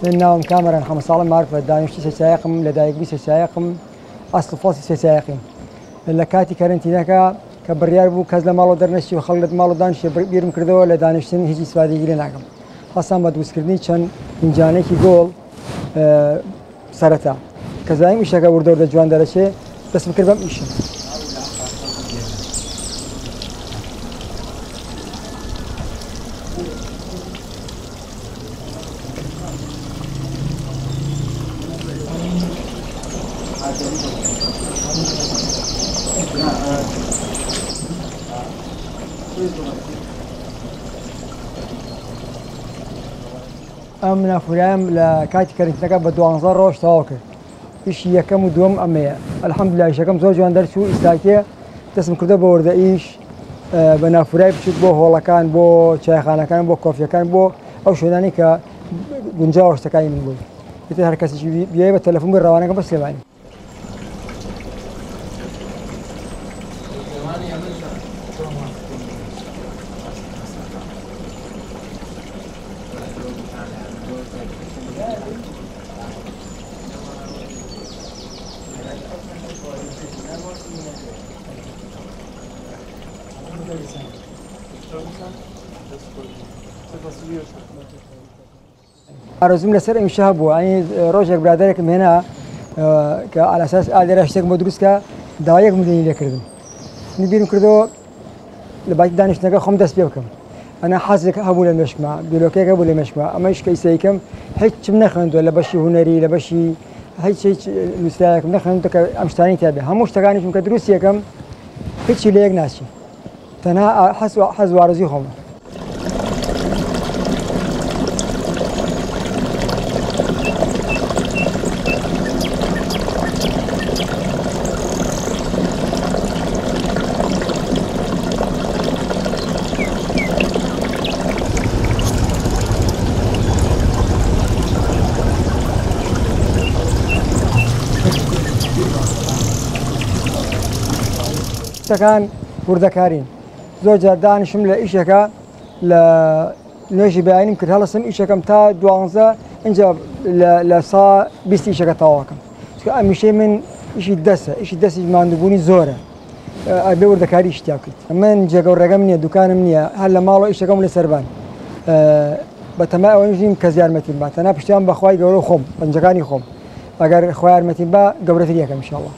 إنهم كاميرا 15 معرفة دانشتي سياقم لدايق بيس سياقم أصل فاصل سياقم إلا كاتي كارنتيناكا كبريار بو كازلا مالو درنشي وخلد مالو دانش بيرم كردو لدانشتين هيجي سوادي يجريناكم حسام بدوس كردني كان إنجاني كي جول سرتا كزايم إيشاكا وردور دجوان درشة بس بكربم إيش أمنا فرام لكاتي كارنتيناكا بدوانزار روش تاوكر إيش يكم ودوم أمية الحمد لله إيش يكم زوج واندر شو إستاكية تسمى كرده بورده إيش بنا فراي بشوت بو هولا كان بو شاي خانة كان بو كوفيا كان بو أو شو داني كا جنجاوش تكاين نقول يتهر كاسي بيجي بالتلفون بالروانة بس لبعين أرزم لسر إن شهبوا يعني روجك برادرك من هنا على أساس أقدر أشتغل مدرس كدايق مدني لكردم نبين كردو لبعض دانش نجا خم دست بيوكم أنا حاسك هبول المشمع بلوكيك هبول المشمع أما إيش كيسيكم هيك من خند ولا بشي هنري ولا بشي هيك شيء مستعك من خند كأمشتاني تابع هم مشتغلين شو كدروسيكم هيك شيء ليك ناسي فأنا حس وارزي خم كان وردكارين زوجة دانشم لإيشكا لنيجي بعين يمكن هلا سن إيشكا متا دوانزا إنجا لصا بيست إيشكا تواكم مشي من إيش الدسة ما عندبوني زورة أبي وردكاري إشتاكت أما نجا قرقة مني دكان مني هلا مالو إيشكا من السربان بتما ونجيم كزيار متين با أنا بشتغل بخواي قولوا خم بنجكاني خم أجر خوار متين با قبرة فيك إن شاء الله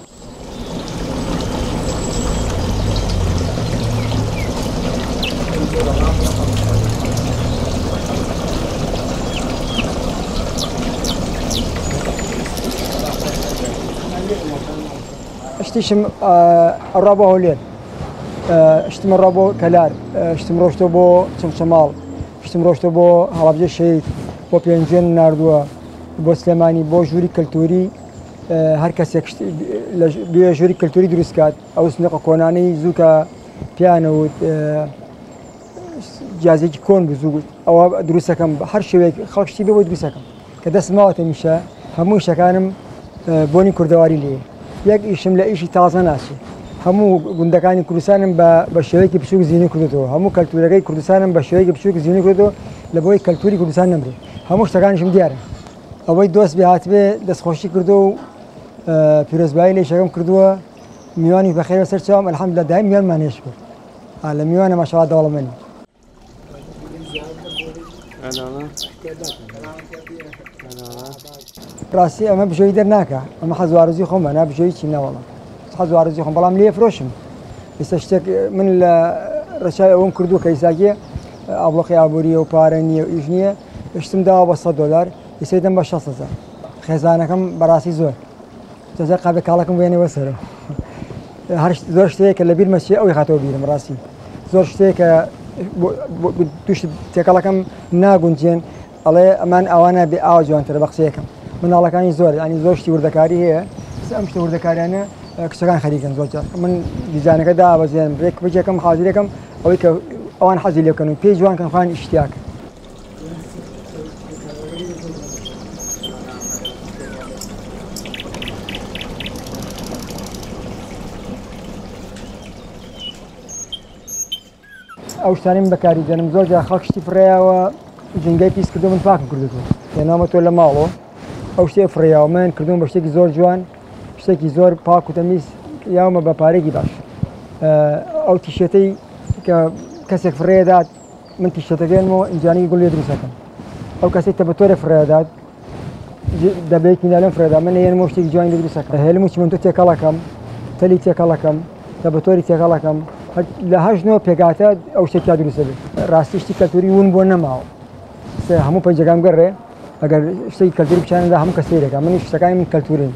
اشتيشم الرابو هولين اشتم الرابو كلار اشتم روشتو بو شمال اشتم روشتو بو هربجة شهيد بو بينجين ناردوا بو سليماني بو جوري كلتوري هر کسی بیا جوری کلتوری درست کرد او سنق کنانی زوکا پیانو جازی کن بزوج او درست کم هر شیء خالشتی بود درست کم که دست ماوت میشه همون شکانم بونی کردواری لیه یک ایشم لایشی تازه ناسی همون گندکانی کردستانم با شیء که بسوق زینی کردو همون کلتوری کردستانم با شیء که بسوق زینی کردو لبوی کلتوری کردستان نمیره همون شکانشم دیاره اوی دوست به هاتبه دست خوشی کردو پیروز بايلي شغم كردوه ميواني بخير وسر شام الحمد لله دائما ميوان ما نشكر على ميوان ما شاء الله دولة مني راسي أما بجوي درناكا أما حزوارزي خم أنا بجوي كنا والله حزوارزي خم بلام ليه فروشم استشتك من الرشاة أون كردوه كيساكي أبلغي عبورية وبارنية وإجنية اشتم دوا $100 يسيدم بشخص خزانكم براسي زور جزاء قبل كالكم ويني وسره هرش زور شتيك اللي بيرمشي أو يخاطو بيرم راسي زور شتيك توش تكالكم ناقونجين الله أمان أوانا بأوجوان ترى بقسيكم من الله كان زور يعني زور شتي وردكاري هي لەسەر ئەم شتە وردەکاریانە کچەکان خەریکن زۆر جار من دیزانەکە دابەزێنم بچێکم حازیرەکەم ئەوەی کە ئەوان حەزی لێ بکەن و پێی جوان کەم خوان ئیشتیاک ئەو شتانی من بەکاری دێنم زۆر جار خەڵک شتی فڕێیاوە جنگای پیس کردو من پاکم کردووە هێنامە تۆ لە ماڵەوە ئەو شتێ فڕێیاوە من کردوم بە شتێکی زۆر جوان شتێکی زۆر پاک و تەمیز یاومە بە پارێکی باش ئەو تیشێتەی کە کەسێک فڕێدات من تیشێتەکەێنمەوە ئینجانی گوڵ لێ دروستەکەم ئەو کەسێک کە بە تۆرە فڕێدات دەبێت لەم فرێدا من هێنمەوە شتێکی جوانی لێ دروستەکەم هێلم وچی من تۆ تێکەڵەکەم تەلی تێکەڵەکەم کە بە تۆری تێکەڵەکەم لە هەژنەوە پێکاتە ئەو شتێکیا دروستە بێت ڕاستی شتی کەلتوری ون بۆ نەماوە هەموو پەنجەکان گەڕێ ئەگەر شتێکی کەلتوری بچانەدا هەموو کە سەیرەکە منی شتەکانی من کەلتورین